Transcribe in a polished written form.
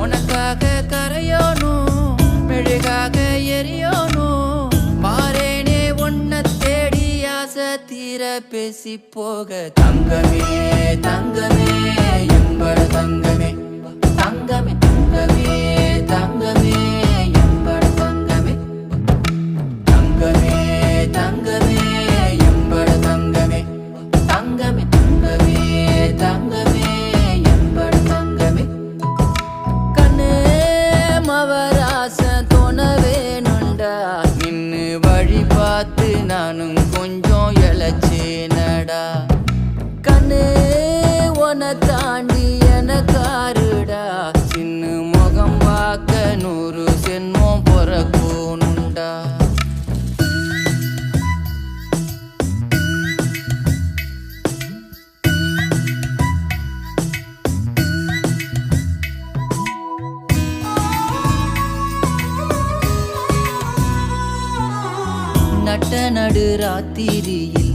உனக்காக கரையோனும் மெழுகாக எரியோனும் மாறேனே உன்னை தேடி ஆசை தீர பேசி போக தங்கமே தங்கமே எம்பட தங்கமே தங்கமே தங்கமே தங்கமே எம்பட தங்கமே தங்கமே தங்கமே எம்பட தங்கமே தங்கமே தங்கமே தங்கமே எம்பட தங்கமே கண்ணே மவராச தோணவேனுண்டா நின்னு வழி பார்த்து நானும் கொஞ்சம் இழைச்சேனடா கண்ணே உன தாண்டி எனக்காருடா சின்ன முகம் பார்க்க 100 சென்மம் பொறக்கோனுண்டா நட்ட நடு ராத்திரியில்